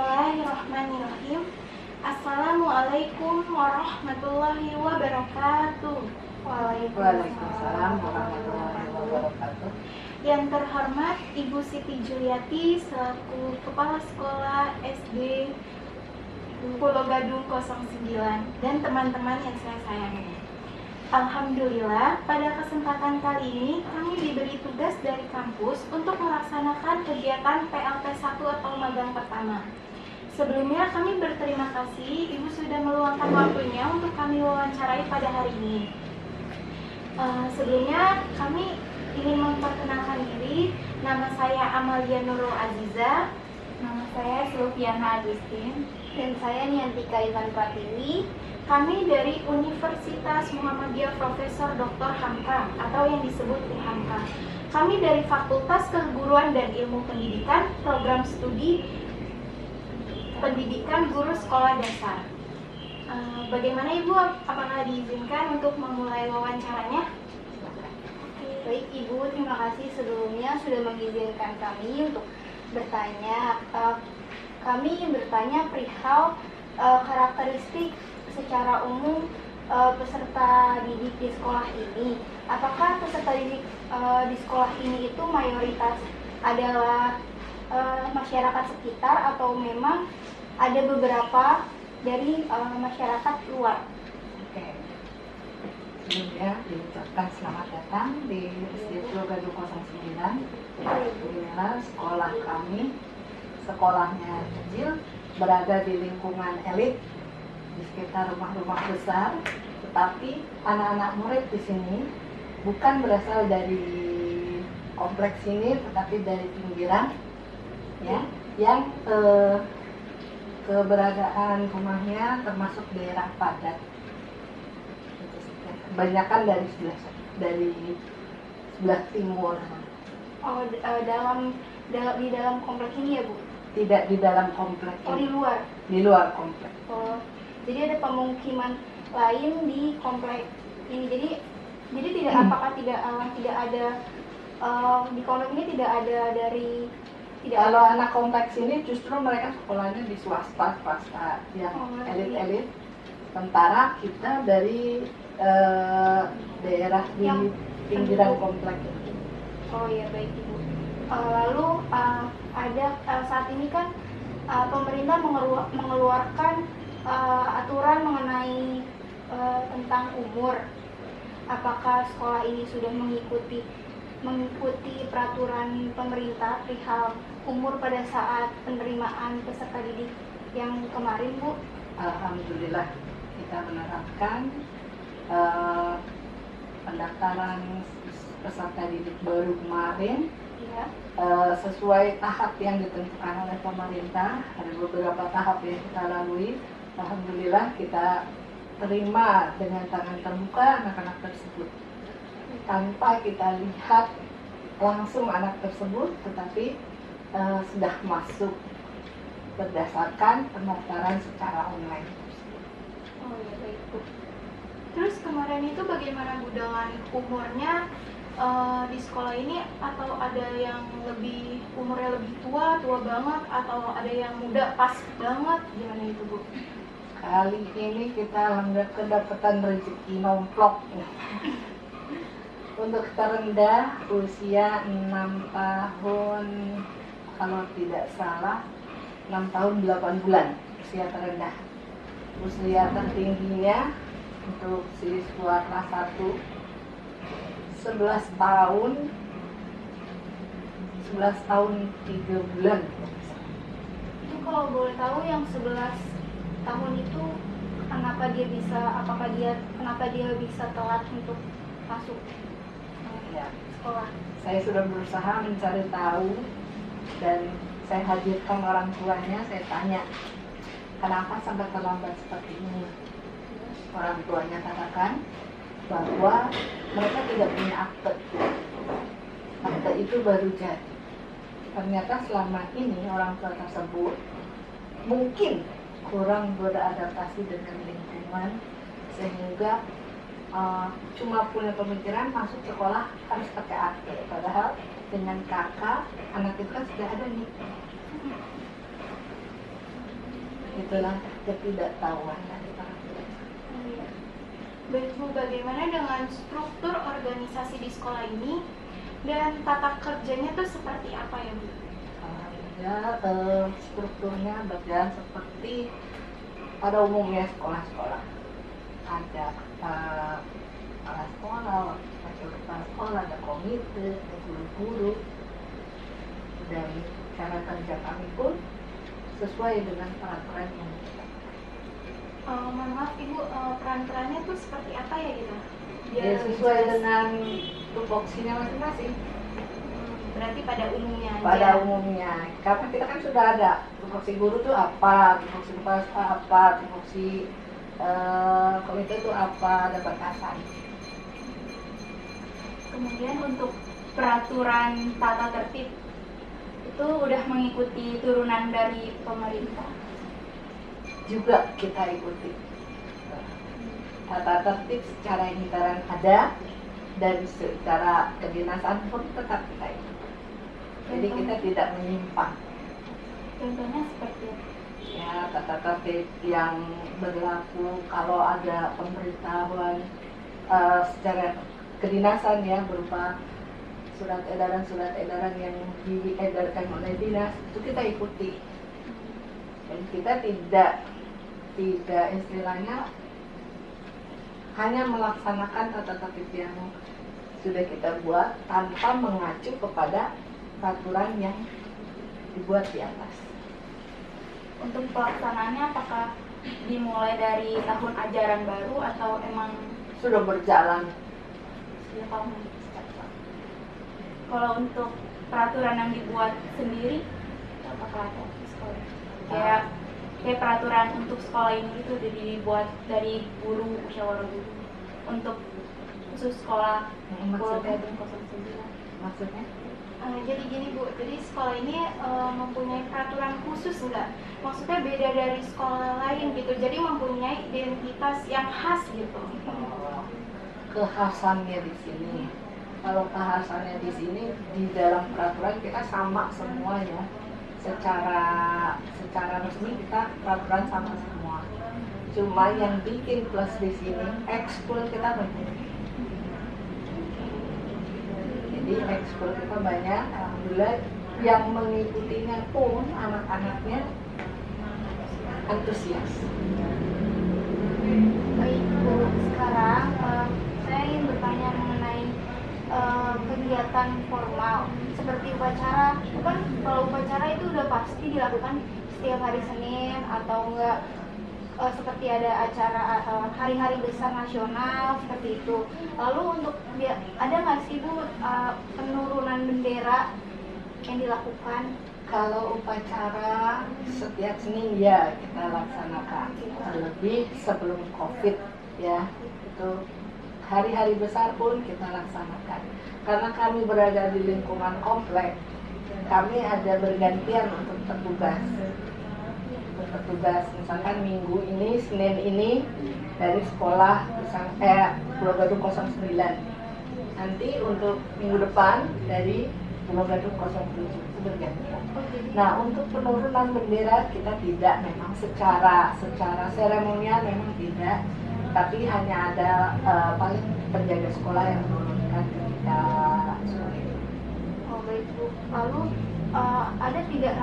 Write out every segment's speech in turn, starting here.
Bismillahirrahmanirrahim. Assalamualaikum warahmatullahi wabarakatuh. Waalaikumsalam warahmatullahi wabarakatuh. Yang terhormat Ibu Siti Juliati selaku Kepala Sekolah SD Pulau Gadung 09 dan teman-teman yang saya sayangi. Alhamdulillah, pada kesempatan kali ini kami diberi tugas dari kampus untuk melaksanakan kegiatan PLT 1 atau magang pertama. Sebelumnya kami berterima kasih Ibu sudah meluangkan waktunya untuk kami wawancarai pada hari ini. Sebelumnya kami ingin memperkenalkan diri. Nama saya Amalia Nurul Aziza. Nama saya Silviana Agustin. Dan saya Niantika Ivan Pratiwi. Kami dari Universitas Muhammadiyah Profesor Dr. Hamka atau yang disebut Hamka. Kami dari Fakultas Keguruan dan Ilmu Pendidikan, Program Studi Pendidikan Guru Sekolah Dasar. Bagaimana Ibu? Apakah diizinkan untuk memulai wawancaranya? Baik Ibu, terima kasih sebelumnya sudah mengizinkan kami untuk bertanya. Kami ingin bertanya perihal karakteristik secara umum peserta didik di sekolah ini. Apakah peserta didik di sekolah ini itu mayoritas adalah masyarakat sekitar atau memang ada beberapa dari masyarakat luar? Oke. Sebelumnya diucapkan selamat datang di SD Pulau Gadung 09. Alhamdulillah sekolah kami, sekolahnya kecil, berada di lingkungan elit di sekitar rumah-rumah besar, tetapi anak-anak murid di sini bukan berasal dari kompleks ini, tetapi dari pinggiran, ya, yang keberadaan rumahnya termasuk daerah padat. Kebanyakan dari sebelah timur. Oh, di dalam kompleks ini ya Bu? Tidak di dalam kompleks. Oh, di luar? Di luar kompleks. Oh, jadi ada pemukiman lain di kompleks ini. Jadi tidak apakah tidak ada di kompleks ini tidak ada dari kalau anak kompleks ini justru mereka sekolahnya di swasta yang elit-elit. Sementara kita dari daerah di pinggiran kompleks. Oh iya, baik Ibu. Lalu ada saat ini kan pemerintah mengeluarkan aturan mengenai tentang umur. Apakah sekolah ini sudah mengikuti peraturan pemerintah perihal umur pada saat penerimaan peserta didik yang kemarin, Bu? Alhamdulillah kita menerapkan pendaftaran peserta didik baru kemarin, ya. Sesuai tahap yang ditentukan oleh pemerintah. Ada beberapa tahap yang kita lalui. Alhamdulillah kita terima dengan tangan terbuka anak-anak tersebut tanpa kita lihat langsung anak tersebut, tetapi sudah masuk berdasarkan pendaftaran secara online. Oh ya, baik Bu. Terus kemarin itu bagaimana Bu dengan umurnya di sekolah ini? Atau ada yang umurnya lebih tua banget, atau ada yang muda pas banget? Gimana itu Bu? Kali ini kita alhamdulillah kedapatan rezeki nomplok. Untuk terendah usia 6 tahun, kalau tidak salah 6 tahun 8 bulan usia terendah. Usia tertingginya untuk siswa kelas 1 11 tahun 3 bulan. Itu kalau boleh tahu yang 11 tahun itu kenapa dia bisa telat untuk masuk Ya, sekolah? saya sudah berusaha mencari tahu dan saya hadirkan orang tuanya. Saya tanya, kenapa sampai terlambat seperti ini? Orang tuanya katakan bahwa mereka tidak punya akte. Akte itu baru jadi. Ternyata selama ini orang tua tersebut mungkin kurang beradaptasi dengan lingkungan, sehingga cuma punya pemikiran masuk sekolah harus pakai akte. Padahal dengan kakak, anak itu kan sudah ada nih. Itulah ketidaktahuan dari orang tua. Iya. Baik Bu, bagaimana dengan struktur organisasi di sekolah ini dan tata kerjanya tuh seperti apa ya Bu? Ya, strukturnya berjalan seperti pada umumnya sekolah-sekolah. Ada kepala sekolah, wakil kepala sekolah, ada komite, ada guru-guru, dan cara kerja kami pun sesuai dengan peraturan yang ditetapkan. Mohon maaf Ibu, peran-perannya tuh seperti apa ya gitu? Ya, sesuai dengan tupoksinya masing-masing. Berarti pada umumnya aja. Pada umumnya, karena kita kan sudah ada tupoksi guru itu apa, tupoksi kepala sekolah apa, tupoksi komite itu apa, ada batasan. Kemudian untuk peraturan tata tertib itu udah mengikuti turunan dari pemerintah. Juga kita ikuti tata tertib secara emisaran ada dan secara kedinasan pun tetap kita ikuti. Jadi kita tidak menyimpang. Contohnya seperti apa? Ya, tata tertib yang berlaku kalau ada pemberitahuan secara kedinasan ya, berupa surat edaran yang diedarkan oleh dinas, itu kita ikuti. Dan kita tidak istilahnya hanya melaksanakan tata tertib yang sudah kita buat tanpa mengacu kepada peraturan yang dibuat di atas. Untuk pelaksanaannya apakah dimulai dari tahun ajaran baru atau emang Sudah berjalan. sudah tahun? Kalau untuk peraturan yang dibuat sendiri, apakah ada di sekolah? Kayak peraturan untuk sekolah ini itu udah dibuat dari guru, musyawarah guru untuk khusus sekolah Pulau Maksudnya? Gadung 09. Maksudnya? Jadi gini Bu, jadi sekolah ini mempunyai peraturan khusus nggak? Maksudnya beda dari sekolah lain gitu, jadi mempunyai identitas yang khas gitu. Kekhasannya di sini. Kalau kekhasannya di sini di dalam peraturan kita sama semua ya. Secara resmi kita peraturan sama semua. Cuma yang bikin plus di sini ekskul kita banyak. Jadi ekskul kita banyak, alhamdulillah yang mengikutinya pun anak-anaknya antusias. Baik Bu, sekarang saya ingin bertanya mengenai kegiatan formal seperti upacara. Itu kan kalau upacara itu udah pasti dilakukan setiap hari Senin atau enggak seperti ada acara hari-hari besar nasional seperti itu. Lalu untuk ada nggak sih Bu penurunan bendera yang dilakukan? Kalau upacara setiap Senin ya kita laksanakan, terlebih sebelum COVID ya, itu hari-hari besar pun kita laksanakan. Karena kami berada di lingkungan komplek, kami ada bergantian untuk bertugas. Misalkan minggu ini, Senin ini dari sekolah Pulau Gadung 09. Nanti untuk minggu depan dari Pulau Gadung 07 itu bergantian. Nah, untuk penurunan bendera kita tidak, memang secara seremonial memang tidak, tapi hanya ada paling penjaga sekolah yang menurunkan ketika sore. Oh baik Bu. Lalu ada tidak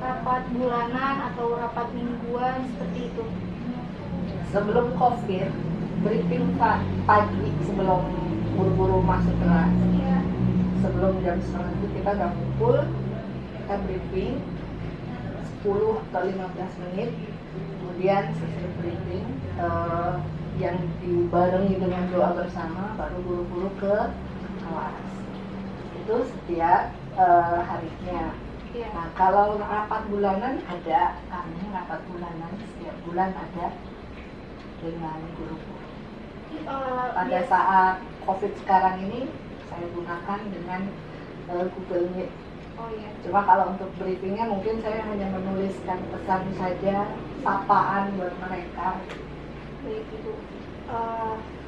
rapat bulanan atau rapat mingguan seperti itu? Sebelum COVID, briefing pagi sebelum buru-buru masuk kelas. Iya. Sebelum jam 9 kita udah kumpul, kita briefing 10 atau 15 menit. Kemudian selesai briefing yang dibarengi dengan doa bersama, baru buru-buru ke kelas. Itu setiap harinya. Iya. Nah, kalau rapat bulanan ada, kami rapat bulanan setiap bulan ada dengan guru-guru. Pada saat COVID sekarang ini saya gunakan dengan Google Meet. Oh iya. Cuma kalau untuk briefingnya mungkin saya hanya menuliskan pesan saja, sapaan buat mereka. Baik Ibu.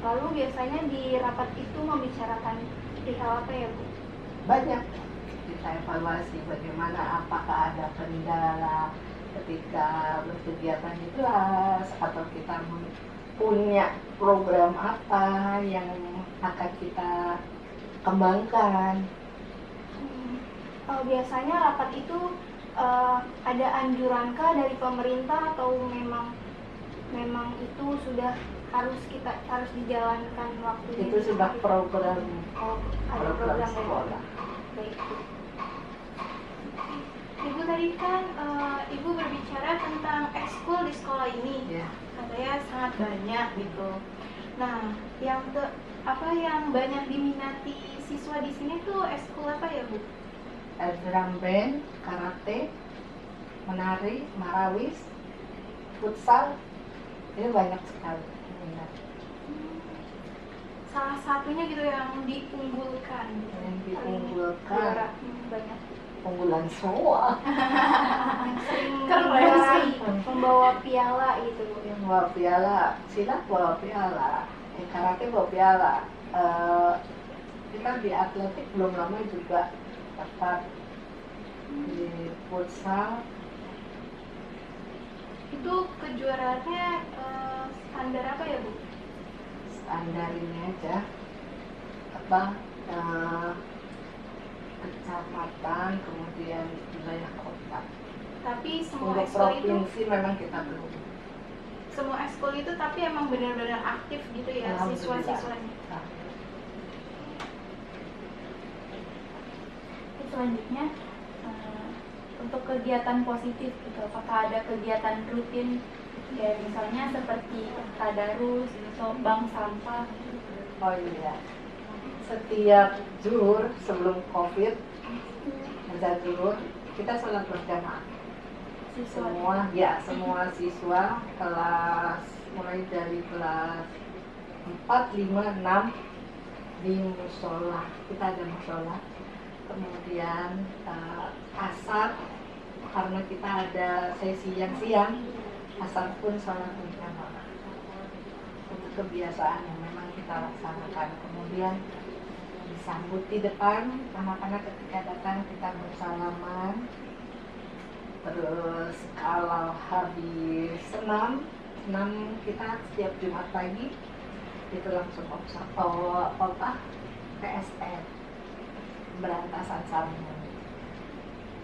Lalu biasanya di rapat itu membicarakan perihal apa ya Bu? Banyak kita evaluasi bagaimana, apakah ada kendala ketika berkegiatan di kelas atau kita punya program apa yang akan kita kembangkan. Biasanya rapat itu ada anjurankah dari pemerintah atau memang itu sudah harus dijalankan waktunya? Itu sudah program Ada program sekolah. Baik. Ibu tadi kan Ibu berbicara tentang ekskul di sekolah ini. Ya. Katanya sangat banyak gitu. Nah, yang banyak diminati siswa di sini tuh ekskul apa ya, Bu? Drum band, karate, menari, marawis, futsal, ini banyak sekali minat. Salah satunya gitu yang diunggulkan. Yang diunggulkan, Juara banyak. unggulan semua. Sering Keren. membawa piala gitu, Bu. Yang bawa piala, silat bawa piala, yang karate bawa piala. Kita di atletik belum lama juga dapat di futsal. Itu kejuaraannya standar apa ya, Bu? Standar ini aja apa kecamatan, kemudian wilayah kota. Tapi semua Untuk ekskul itu provinsi memang kita belum. semua ekskul itu tapi emang benar-benar aktif gitu ya Alhamdulillah. siswa-siswanya. Nah, Selanjutnya untuk kegiatan positif gitu, apakah ada kegiatan rutin ya misalnya seperti tadarus, bank sampah gitu. oh iya, setiap zuhur sebelum covid, azan zuhur kita sholat berjamaah. Siswa Semua siswa kelas mulai dari kelas 4, 5, 6 di musola. Kita ada musola. Kemudian asar, karena kita ada sesi yang siang, asar pun sholat berjamaah. Itu kebiasaan yang memang kita laksanakan. Kemudian disambut di depan anak-anak ketika datang, kita bersalaman. Terus kalau habis senam kita setiap Jumat pagi itu langsung PSR, berantasan sampah.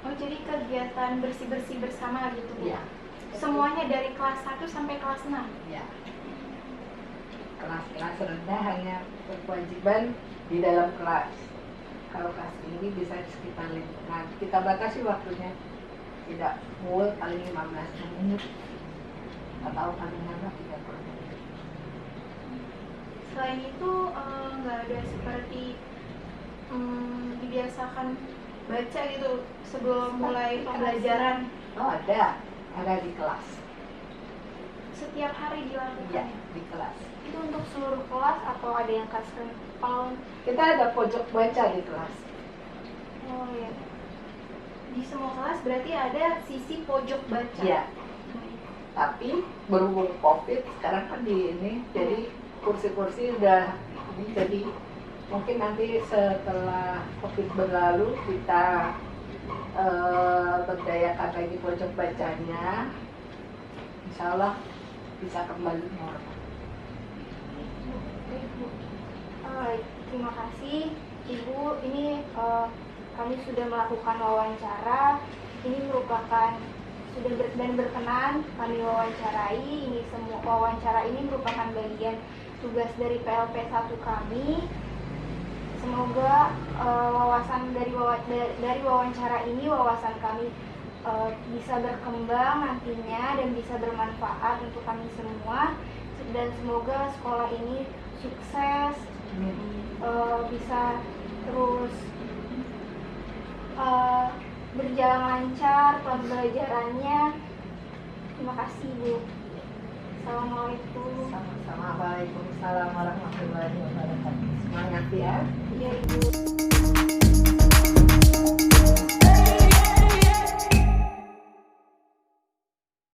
Oh, jadi kegiatan bersih-bersih bersama gitu, Bu? Iya. Semuanya dari kelas 1 sampai kelas 6? Ya. Kelas-kelas rendah hanya berkewajiban di dalam kelas. Kalau kelas tinggi bisa di sekitar lingkungan. Kita batasi waktunya. Tidak full, paling 15 menit atau paling lama 30 menit. Selain itu nggak ada seperti dibiasakan baca gitu sebelum mulai pembelajaran? Oh ada di kelas. Setiap hari dilakukan? Iya, di kelas. Itu untuk seluruh kelas atau ada yang custom? Kalau Kita ada pojok baca di kelas. Oh ya. Di semua kelas berarti ada sisi pojok baca? Iya. Tapi berhubung COVID sekarang kan di ini, jadi kursi-kursi udah ini, jadi mungkin nanti setelah COVID berlalu kita berdayakan lagi pojok bacanya, insya Allah bisa kembali normal. terima kasih Ibu. Ini kami sudah melakukan wawancara. Ini merupakan dan berkenan kami wawancarai. Ini semua wawancara ini merupakan bagian tugas dari PLP 1 kami. Semoga dari wawancara ini wawasan kami bisa berkembang nantinya dan bisa bermanfaat untuk kami semua, dan semoga sekolah ini sukses, bisa terus berjalan lancar pembelajarannya. Terima kasih, Bu. Assalamualaikum. Sama-sama. Waalaikumsalam warahmatullahi wabarakatuh. Semangat ya. Ya, Ibu.